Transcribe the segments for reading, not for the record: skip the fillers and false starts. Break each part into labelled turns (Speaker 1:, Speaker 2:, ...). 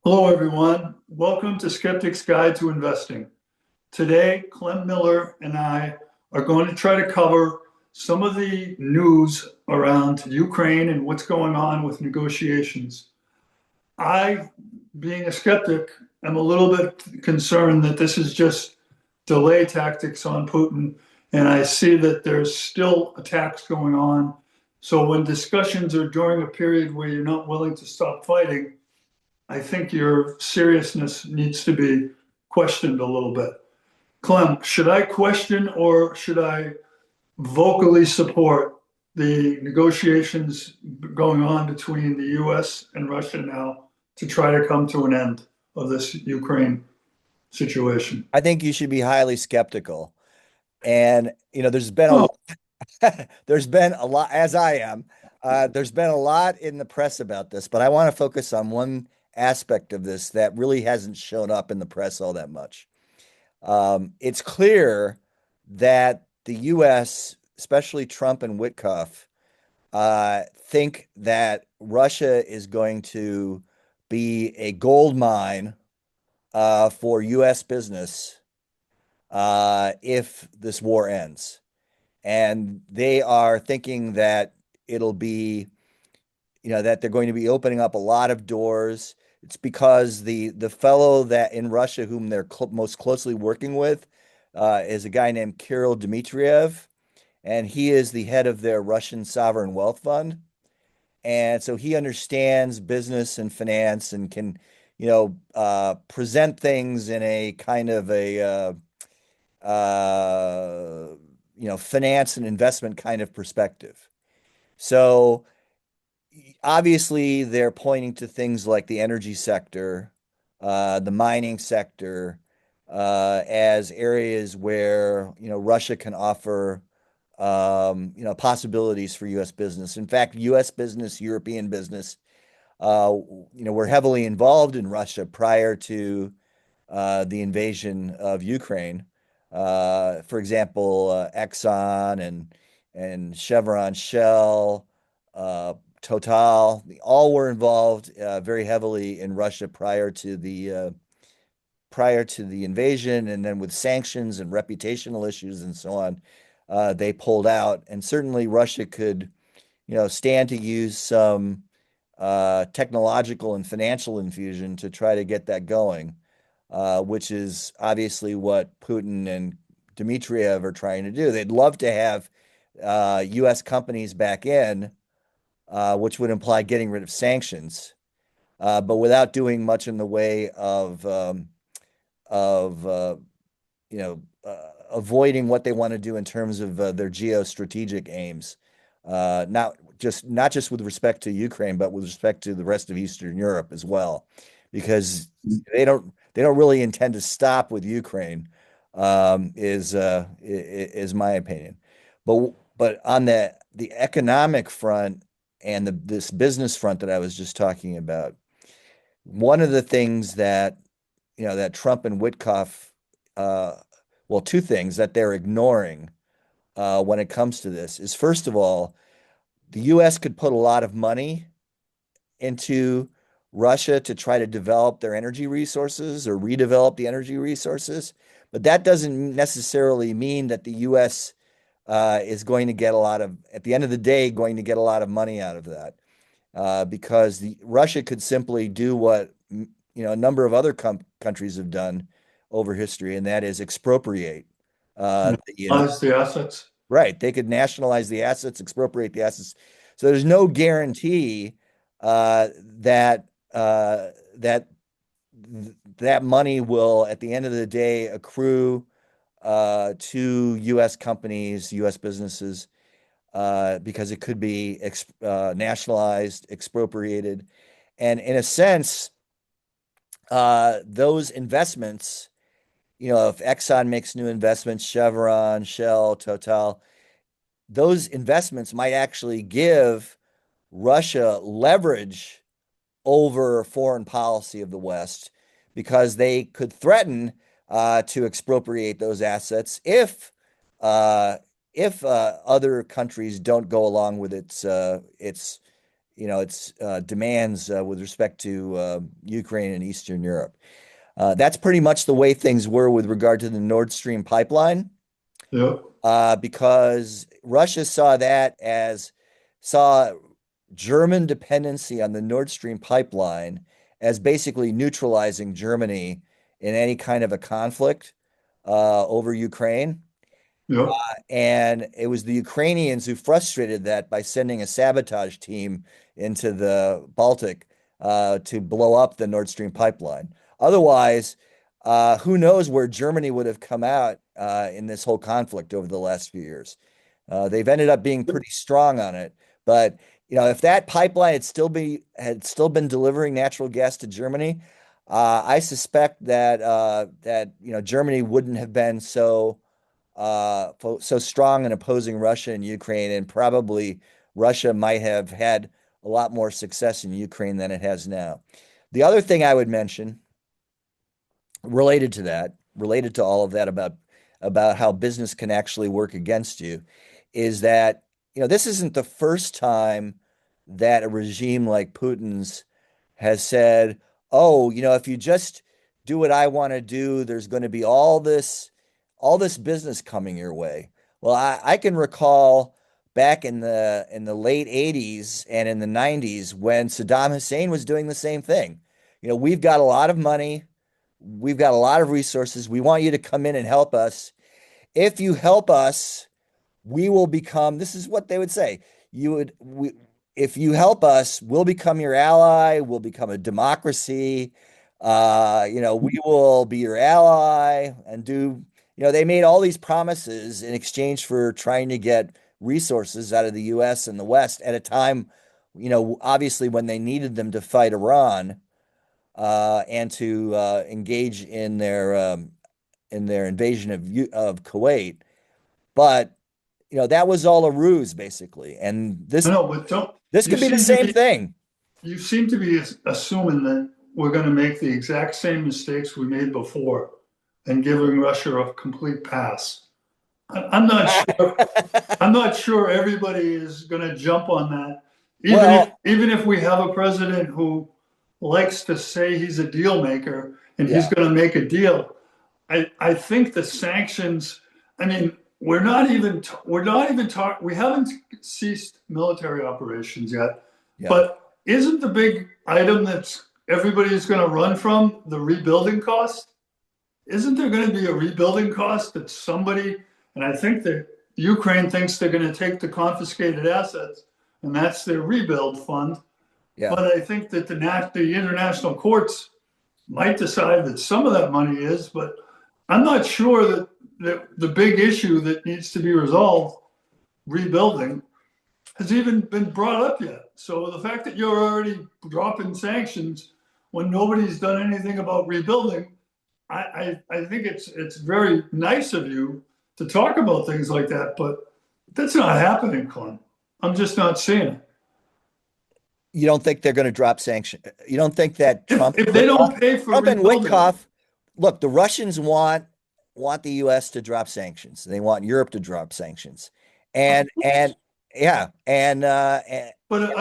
Speaker 1: Hello, everyone. Welcome to Skeptic's Guide to Investing. Today, Clem Miller and I are going to try to cover some of the news around Ukraine and what's going on with negotiations. I, being a skeptic, am a little bit concerned that this is just delay tactics on Putin, and I see that there's still attacks going on. So when discussions are during a period where you're not willing to stop fighting, I think your seriousness needs to be questioned a little bit. Clem, should I question or should I vocally support the negotiations going on between the US and Russia now to try to come to an end of this Ukraine situation?
Speaker 2: I think you should be highly skeptical. And there's been a
Speaker 1: Oh,
Speaker 2: lot, there's been a lot, as I am, there's been a lot in the press about this, but I want to focus on one aspect of this that really hasn't shown up in the press all that much. It's clear that the US, especially Trump and Witkoff, think that Russia is going to be a gold mine for US business if this war ends. And they are thinking that it'll be, that they're going to be opening up a lot of doors. It's because the fellow that in Russia whom they're most closely working with is a guy named Kirill Dmitriev, and he is the head of their Russian sovereign wealth fund. And so he understands business and finance and can, present things in a kind of finance and investment kind of perspective. So obviously, they're pointing to things like the energy sector, the mining sector, as areas where Russia can offer possibilities for U.S. business. In fact, U.S. business, European business, were heavily involved in Russia prior to the invasion of Ukraine. For example, Exxon and Chevron, Shell, Total, all were involved very heavily in Russia prior to the invasion, and then with sanctions and reputational issues and so on, they pulled out. And certainly, Russia could, stand to use some technological and financial infusion to try to get that going, which is obviously what Putin and Dmitriev are trying to do. They'd love to have U.S. companies back in, which would imply getting rid of sanctions, but without doing much in the way of avoiding what they want to do in terms of their geostrategic aims. Not just with respect to Ukraine, but with respect to the rest of Eastern Europe as well, because they don't really intend to stop with Ukraine, is my opinion. But on the economic front and this business front that I was just talking about, one of the things that that Trump and Witkoff, well, two things that they're ignoring when it comes to this is, first of all, the U.S. could put a lot of money into Russia to try to develop their energy resources or redevelop the energy resources. But that doesn't necessarily mean that the U.S. Is going to get at the end of the day, going to get a lot of money out of that, because Russia could simply do what a number of other countries have done over history, and that is expropriate.
Speaker 1: nationalize the assets.
Speaker 2: Right. They could nationalize the assets, expropriate the assets. So there's no guarantee that that money will, at the end of the day, accrue to U.S. companies, U.S. businesses, because it could be nationalized, expropriated. And in a sense, those investments, if Exxon makes new investments, Chevron, Shell, Total, those investments might actually give Russia leverage over foreign policy of the West, because they could threaten to expropriate those assets if other countries don't go along with its its demands with respect to Ukraine and Eastern Europe. That's pretty much the way things were with regard to the Nord Stream pipeline,
Speaker 1: Yeah.
Speaker 2: because Russia saw German dependency on the Nord Stream pipeline as basically neutralizing Germany in any kind of a conflict over Ukraine.
Speaker 1: Yeah.
Speaker 2: And it was the Ukrainians who frustrated that by sending a sabotage team into the Baltic to blow up the Nord Stream pipeline. Otherwise, who knows where Germany would have come out in this whole conflict over the last few years. They've ended up being pretty strong on it, but if that pipeline had still been delivering natural gas to Germany, I suspect that Germany wouldn't have been so strong in opposing Russia and Ukraine, and probably Russia might have had a lot more success in Ukraine than it has now. The other thing I would mention related to all of that about how business can actually work against you, is that this isn't the first time that a regime like Putin's has said, "Oh, if you just do what I want to do, there's going to be all this business coming your way." Well, I can recall back in the late 80s and in the 90s when Saddam Hussein was doing the same thing. We've got a lot of money, we've got a lot of resources. We want you to come in and help us. If you help us, we will become, this is what they would say, if you help us, we'll become your ally, we'll become a democracy, we will be your ally and they made all these promises in exchange for trying to get resources out of the US and the West at a time, obviously when they needed them to fight Iran, and to engage in their invasion of Kuwait. But that was all a ruse, basically. And this
Speaker 1: I know, but
Speaker 2: this could be the same thing.
Speaker 1: you seem to be assuming that we're going to make the exact same mistakes we made before and giving Russia a complete pass. I'm not sure. I'm not sure everybody is going to jump on that. Even if we have a president who likes to say he's a deal maker and he's going to make a deal, I think the sanctions. I mean, we're not even talking. We haven't ceased military operations yet, but isn't the big item that everybody's going to run from the rebuilding cost? Isn't there going to be a rebuilding cost that somebody, and I think that Ukraine thinks they're going to take the confiscated assets and that's their rebuild fund. Yeah. But I think that the international courts might decide that some of that money is, but I'm not sure that the big issue that needs to be resolved, rebuilding, has even been brought up yet. So the fact that you're already dropping sanctions when nobody's done anything about rebuilding, I think it's very nice of you to talk about things like that, but that's not happening, Clint. I'm just not seeing it.
Speaker 2: You don't think they're going to drop sanctions? You don't think that Trump,
Speaker 1: if they don't pay for
Speaker 2: Trump and Witkoff, look, the Russians want the U.S. to drop sanctions. They want Europe to drop sanctions, and but
Speaker 1: are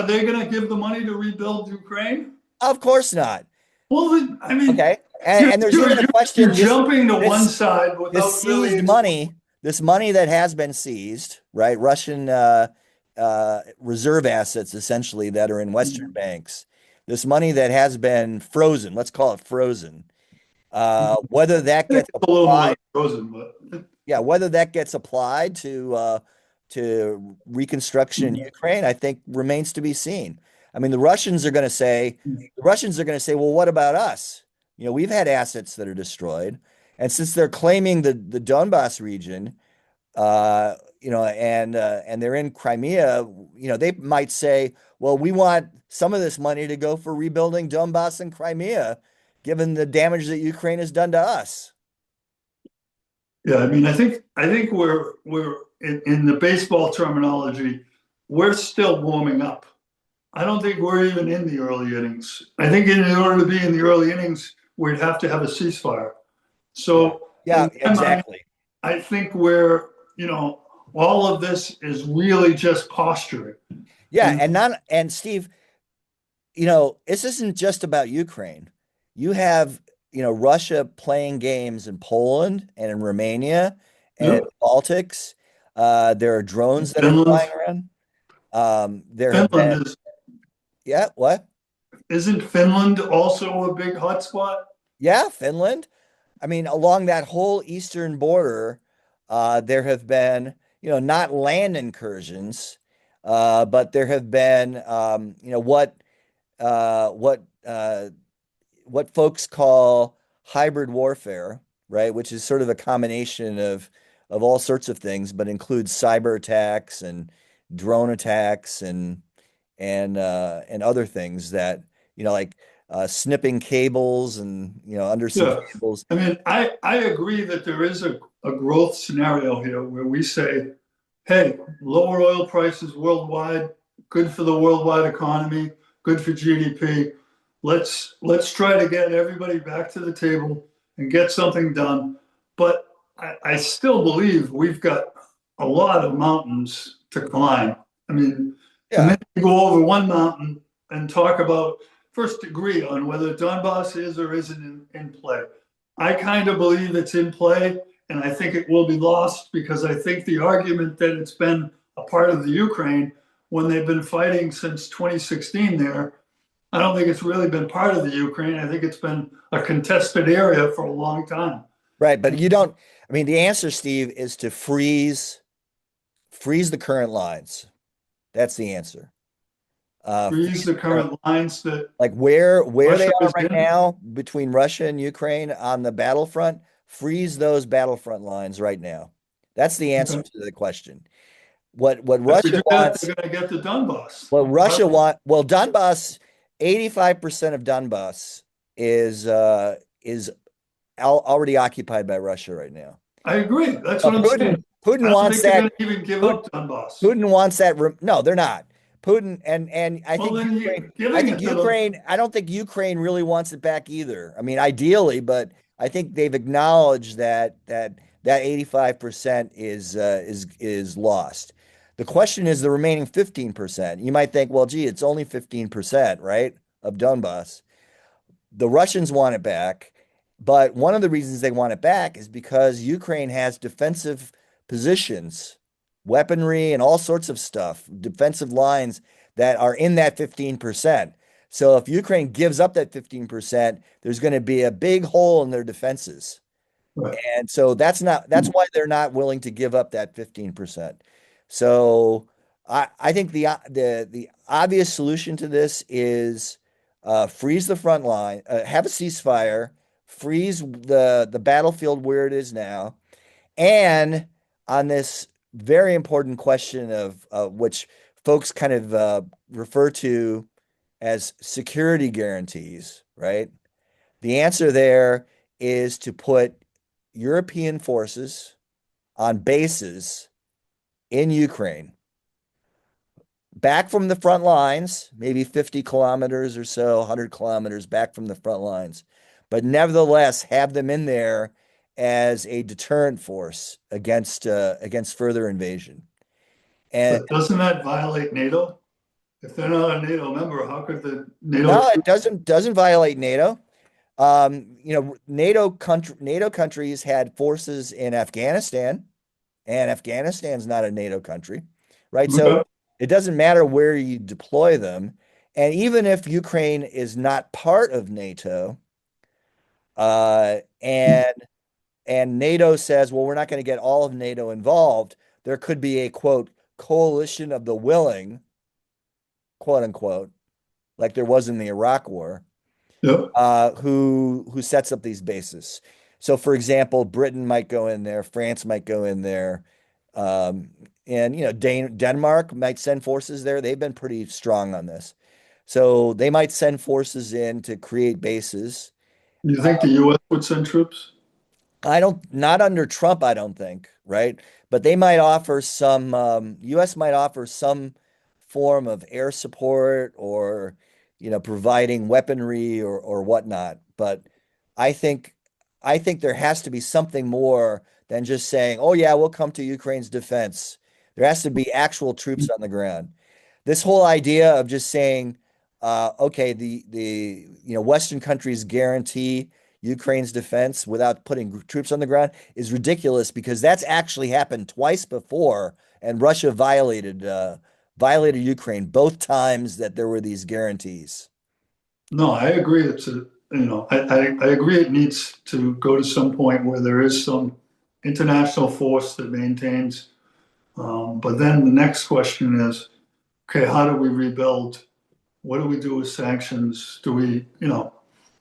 Speaker 1: they going to give the money to rebuild Ukraine?
Speaker 2: Of course not.
Speaker 1: Well, I mean,
Speaker 2: okay, and there's even a question.
Speaker 1: You're jumping to one side without
Speaker 2: seized money. This money that has been seized, right? Russian reserve assets, essentially, that are in Western banks. This money that has been frozen, let's call it frozen. Whether that gets applied, whether that gets applied to reconstruction in Ukraine, I think remains to be seen. I mean, the Russians are going to say, well, what about us? We've had assets that are destroyed, and since they're claiming the Donbas region, and they're in Crimea, they might say, well, we want some of this money to go for rebuilding Donbas and Crimea, given the damage that Ukraine has done to us.
Speaker 1: Yeah, I mean, I think we're in the baseball terminology, we're still warming up. I don't think we're even in the early innings. I think in order to be in the early innings, we'd have to have a ceasefire. So
Speaker 2: yeah, exactly.
Speaker 1: I think we're, all of this is really just posturing.
Speaker 2: Yeah, and Steve, this isn't just about Ukraine. You have, Russia playing games in Poland and in Romania and in
Speaker 1: Yep.
Speaker 2: the Baltics. There are drones that are
Speaker 1: Finland,
Speaker 2: flying around. There have
Speaker 1: Finland
Speaker 2: been,
Speaker 1: is,
Speaker 2: yeah, what?
Speaker 1: isn't Finland also a big hotspot?
Speaker 2: Yeah, Finland. I mean, along that whole eastern border, there have been, not land incursions, but there have been, uh, what uh, what folks call hybrid warfare, right? Which is sort of a combination of all sorts of things, but includes cyber attacks and drone attacks and other things that like snipping cables and undersea
Speaker 1: Yeah.
Speaker 2: cables.
Speaker 1: I mean, I agree that there is a growth scenario here where we say, hey, lower oil prices worldwide, good for the worldwide economy, good for GDP. Let's try to get everybody back to the table and get something done. But I still believe we've got a lot of mountains to climb. I mean, the
Speaker 2: Yeah.
Speaker 1: minute you go over one mountain and talk about first agree on whether Donbass is or isn't in play. I kind of believe it's in play, and I think it will be lost because I think the argument that it's been a part of the Ukraine when they've been fighting since 2016 there, I don't think it's really been part of the Ukraine. I think it's been a contested area for a long time.
Speaker 2: Right. But you don't, I mean, the answer, Steve, is to freeze the current lines. That's the answer.
Speaker 1: Freeze
Speaker 2: Freeze
Speaker 1: the
Speaker 2: the current,
Speaker 1: current lines that
Speaker 2: like where they
Speaker 1: Russia
Speaker 2: are
Speaker 1: is
Speaker 2: right
Speaker 1: in.
Speaker 2: now between Russia and Ukraine on the battlefront, freeze those battlefront lines right now. That's the answer
Speaker 1: Okay.
Speaker 2: to the question. What
Speaker 1: If we
Speaker 2: Russia
Speaker 1: do that,
Speaker 2: wants,
Speaker 1: they're going to get to Donbass.
Speaker 2: well, Donbass, 85% of Donbass is already occupied by Russia right now.
Speaker 1: I agree. That's
Speaker 2: Uh,
Speaker 1: what I'm saying.
Speaker 2: Putin
Speaker 1: I don't
Speaker 2: wants
Speaker 1: think they're going
Speaker 2: that.
Speaker 1: to even give
Speaker 2: Putin,
Speaker 1: up Donbass.
Speaker 2: Putin wants that. No, they're not. Putin and I
Speaker 1: Well,
Speaker 2: think
Speaker 1: then
Speaker 2: Ukraine.
Speaker 1: you're giving it to them.
Speaker 2: I don't think Ukraine really wants it back either. I mean, ideally, but I think they've acknowledged that 85% is lost. The question is the remaining 15%. You might think, well, gee, it's only 15%, right, of Donbass. The Russians want it back, but one of the reasons they want it back is because Ukraine has defensive positions, weaponry, and all sorts of stuff, defensive lines that are in that 15%. So if Ukraine gives up that 15%, there's going to be a big hole in their defenses.
Speaker 1: Right.
Speaker 2: And so that's why they're not willing to give up that 15%. So I think the obvious solution to this is freeze the front line, have a ceasefire, freeze the battlefield where it is now, and on this very important question of which folks kind of refer to as security guarantees, right? The answer there is to put European forces on bases in Ukraine, back from the front lines, maybe 50 kilometers or so, 100 kilometers back from the front lines, but nevertheless have them in there as a deterrent force against further invasion. And
Speaker 1: But doesn't that violate NATO? If they're not a NATO member, how could the NATO
Speaker 2: no, it
Speaker 1: troops?
Speaker 2: doesn't violate NATO. NATO countries had forces in Afghanistan, and Afghanistan's not a NATO country, right? So
Speaker 1: Okay.
Speaker 2: it doesn't matter where you deploy them. And even if Ukraine is not part of NATO, uh, and and NATO says, well, we're not going to get all of NATO involved, there could be a quote coalition of the willing, quote unquote, like there was in the Iraq War,
Speaker 1: Yep.
Speaker 2: who sets up these bases. So, for example, Britain might go in there, France might go in there, um, and Denmark might send forces there. They've been pretty strong on this, so they might send forces in to create bases.
Speaker 1: You think the US would send troops?
Speaker 2: I don't, not under Trump, I don't think, right? But they might offer some, US might offer some form of air support or, providing weaponry or whatnot. But I think, I think there has to be something more than just saying, oh yeah, we'll come to Ukraine's defense. There has to be actual troops on the ground. This whole idea of just saying, okay, the Western countries guarantee Ukraine's defense without putting troops on the ground is ridiculous because that's actually happened twice before, and Russia violated Ukraine both times that there were these guarantees.
Speaker 1: No, I agree. I agree it needs to go to some point where there is some international force that maintains. But then the next question is, okay, how do we rebuild? What do we do with sanctions? Do we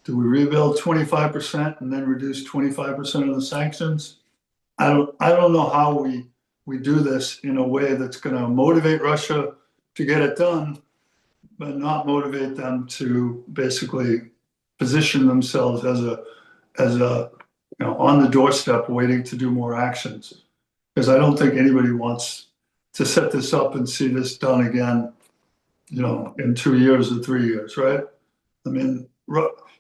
Speaker 1: rebuild 25% and then reduce 25% of the sanctions? I don't know how we do this in a way that's going to motivate Russia to get it done, but not motivate them to basically position themselves as a on the doorstep waiting to do more actions. Because I don't think anybody wants to set this up and see this done again, in 2 years or 3 years, right? I mean,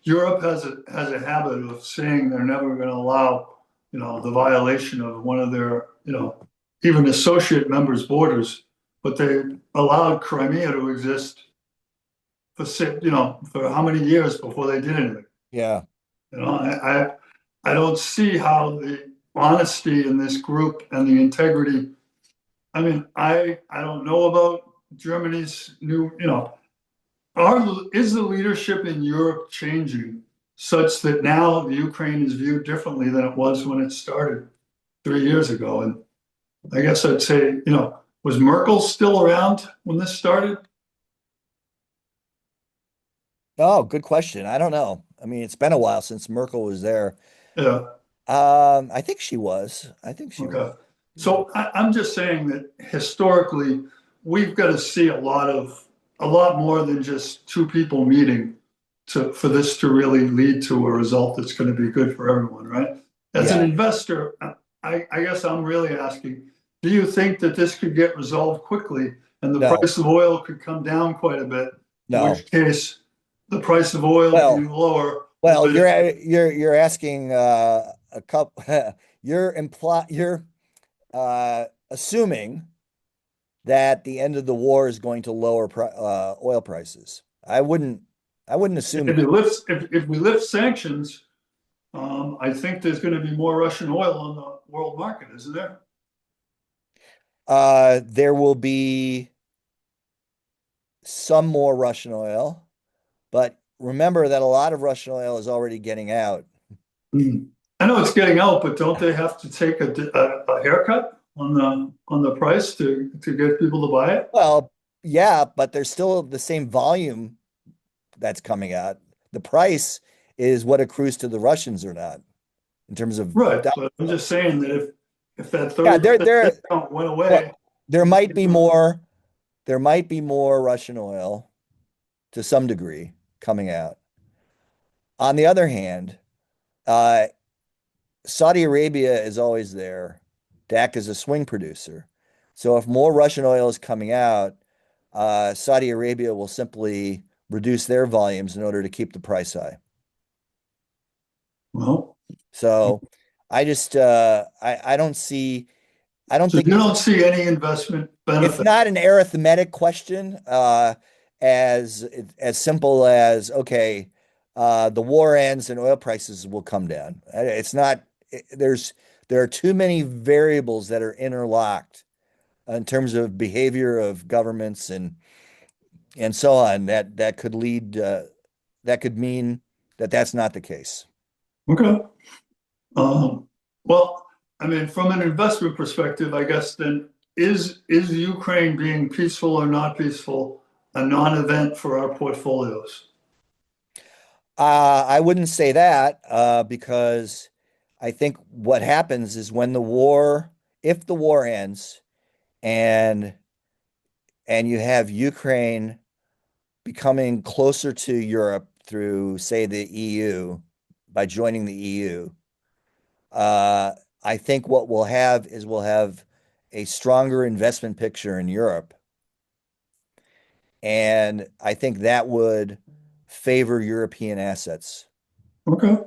Speaker 1: Europe has a habit of saying they're never going to allow, the violation of one of their, even associate members' borders, but they allowed Crimea to exist for how many years before they did anything.
Speaker 2: Yeah.
Speaker 1: I don't see how the honesty in this group and the integrity. I mean, I don't know about Germany's new, is the leadership in Europe changing such that now the Ukraine is viewed differently than it was when it started 3 years ago? And I guess I'd say, was Merkel still around when this started?
Speaker 2: Oh, good question. I don't know. I mean, it's been a while since Merkel was there.
Speaker 1: Yeah.
Speaker 2: I think she was. I think she was.
Speaker 1: Okay. So I'm just saying that historically, we've got to see a lot more than just two people meeting for this to really lead to a result that's going to be good for everyone, right? As an
Speaker 2: Yeah.
Speaker 1: investor, I guess I'm really asking, do you think that this could get resolved quickly and the
Speaker 2: No.
Speaker 1: price of oil could come down quite a bit, in
Speaker 2: No.
Speaker 1: which case the price of oil being
Speaker 2: Well,
Speaker 1: lower will
Speaker 2: well, you're
Speaker 1: benefit?
Speaker 2: you're asking a couple you're assuming that the end of the war is going to lower oil prices. I wouldn't assume that.
Speaker 1: If we lift sanctions, I think there's going to be more Russian oil on the world market, isn't there?
Speaker 2: There will be some more Russian oil, but remember that a lot of Russian oil is already getting out.
Speaker 1: Mhm. I know it's getting out, but don't they have to take a haircut on the price to get people to buy it?
Speaker 2: Well, yeah, but there's still the same volume that's coming out. The price is what accrues to the Russians or not in terms of
Speaker 1: Right,
Speaker 2: dollar
Speaker 1: but I'm just
Speaker 2: price.
Speaker 1: saying that if that
Speaker 2: Yeah,
Speaker 1: 30% discount went
Speaker 2: well,
Speaker 1: away,
Speaker 2: there might be more there might be more Russian oil to some degree coming out. On the other hand, uh, Saudi Arabia is always there to act as a swing producer. So if more Russian oil is coming out, Saudi Arabia will simply reduce their volumes in order to keep the price high.
Speaker 1: well,
Speaker 2: So I don't see I don't
Speaker 1: so you
Speaker 2: think
Speaker 1: don't see any investment
Speaker 2: it's
Speaker 1: benefit.
Speaker 2: not an arithmetic question as simple as okay, the war ends and oil prices will come down. It's not. There are too many variables that are interlocked in terms of behavior of governments and so on that could lead that could mean that that's not the case.
Speaker 1: Okay. Um, well, I mean, from an investment perspective, I guess then is Ukraine being peaceful or not peaceful a non-event for our portfolios?
Speaker 2: I wouldn't say that because I think what happens is if the war ends and you have Ukraine becoming closer to Europe through, say, the EU by joining the EU, uh, I think what we'll have a stronger investment picture in Europe, and I think that would favor European assets.
Speaker 1: Okay.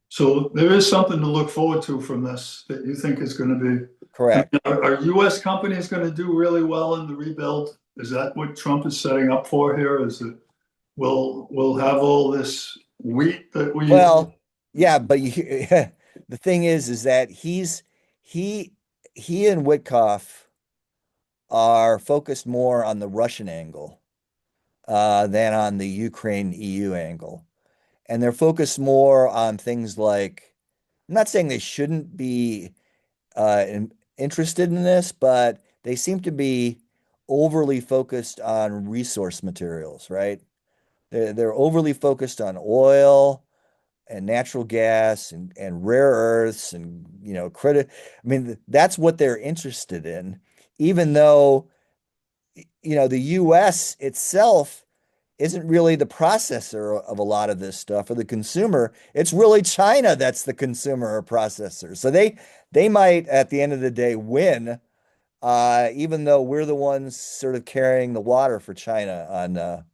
Speaker 1: So there is something to look forward to from this that you think is going to be. I
Speaker 2: Correct.
Speaker 1: mean, are U.S. companies going to do really well in the rebuild Is that what Trump is setting up for here? Is it we'll have all this wheat that we
Speaker 2: Well, yeah, but the thing is that he he and Witkoff are focused more on the Russian angle than on the Ukraine EU angle. And they're focused more on things like, I'm not saying they shouldn't be interested in this, but they seem to be overly focused on resource materials, right? They're overly focused on oil and natural gas and rare earths and credit. I mean, that's what they're interested in, even though the US itself isn't really the processor of a lot of this stuff or the consumer. It's really China that's the consumer or processor. So they might at the end of the day win, even though we're the ones sort of carrying the water for China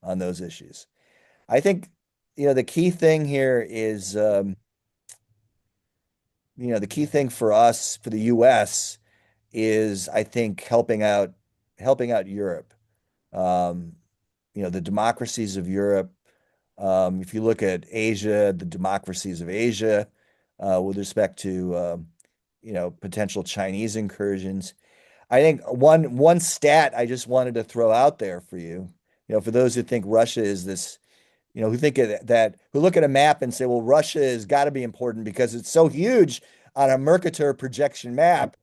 Speaker 2: on those issues. I think the key thing here is the key thing for us, for the US, is I think helping out Europe. Um, the democracies of Europe. If you look at Asia, the democracies of Asia, with respect to potential Chinese incursions. I think one stat I just wanted to throw out there for you, for those who think Russia is this, who think of that, who look at a map and say, well, Russia has got to be important because it's so huge on a Mercator projection map,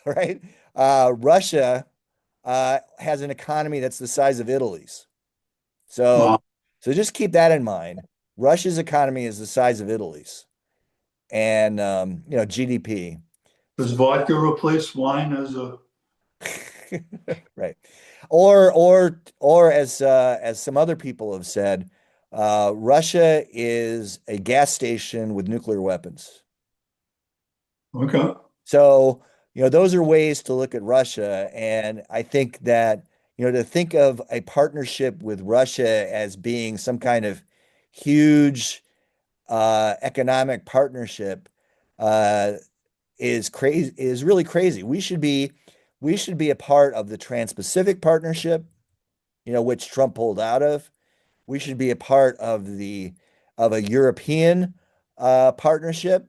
Speaker 2: right? Russia has an economy that's the size of Italy's. So,
Speaker 1: uh,
Speaker 2: so just keep that in mind. Russia's economy is the size of Italy's, and GDP.
Speaker 1: does vodka replace wine as a
Speaker 2: Right. Or as some other people have said, Russia is a gas station with nuclear weapons.
Speaker 1: okay?
Speaker 2: So, those are ways to look at Russia. And I think that, to think of a partnership with Russia as being some kind of huge economic partnership uh, is crazy, is really crazy. We should be a part of the Trans-Pacific Partnership, which Trump pulled out of. We should be a part of a European partnership,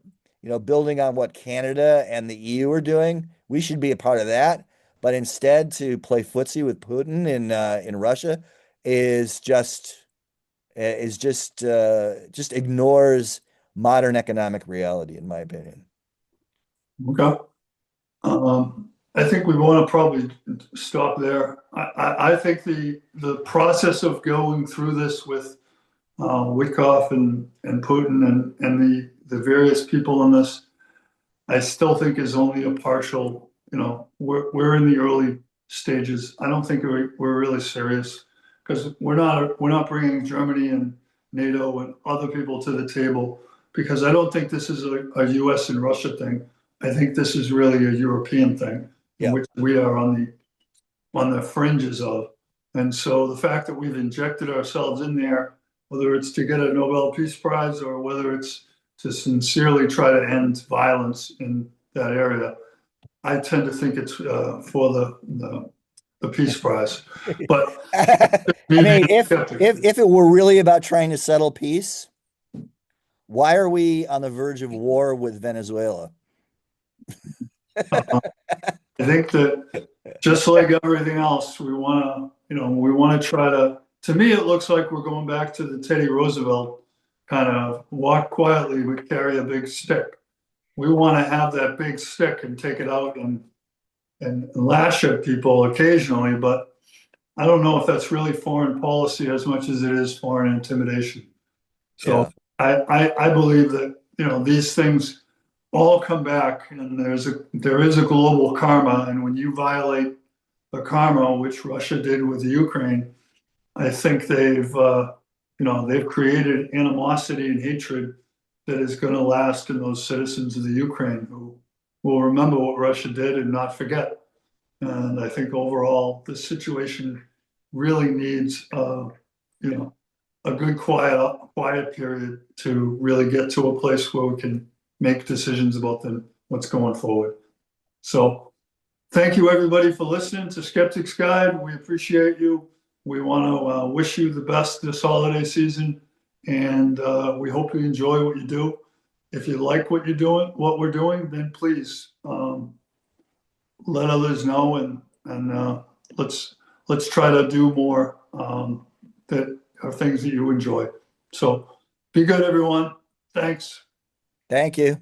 Speaker 2: building on what Canada and the EU are doing. We should be a part of that. But instead, to play footsie with Putin in Russia is just ignores modern economic reality, in my opinion.
Speaker 1: Okay. I think we want to probably stop there. I think the process of going through this with Wickoff and Putin and the various people in this, I still think is only a partial. We're in the early stages. I don't think we're really serious because we're not bringing Germany and NATO and other people to the table because I don't think this is a U.S. and Russia thing. I think this is really a European thing in
Speaker 2: Yeah.
Speaker 1: which we are on the fringes of. And so the fact that we've injected ourselves in there, whether it's to get a Nobel Peace Prize or whether it's to sincerely try to end violence in that area, I tend to think it's for the Peace Prize. But
Speaker 2: I
Speaker 1: me being
Speaker 2: mean,
Speaker 1: a
Speaker 2: if
Speaker 1: skeptic,
Speaker 2: if if it were really about trying to settle peace, why are we on the verge of war with Venezuela?
Speaker 1: I think that just like everything else, we want to try to me, it looks like we're going back to the Teddy Roosevelt kind of walk quietly, but carry a big stick. We want to have that big stick and take it out and lash at people occasionally, but I don't know if that's really foreign policy as much as it is foreign intimidation. So
Speaker 2: Yeah.
Speaker 1: I believe that these things all come back, and there is a global karma, and when you violate the karma, which Russia did with the Ukraine, I think they've created animosity and hatred that is going to last in those citizens of the Ukraine who will remember what Russia did and not forget. And I think overall, the situation really needs, a good quiet period to really get to a place where we can make decisions about what's going forward. So Thank you, everybody, for listening to Skeptic's Guide. We appreciate you. We want to wish you the best this holiday season, and we hope you enjoy what you do. If you like what you're doing, what we're doing, then please let others know, and let's try to do more that are things that you enjoy. So be good, everyone. Thanks.
Speaker 2: Thank you.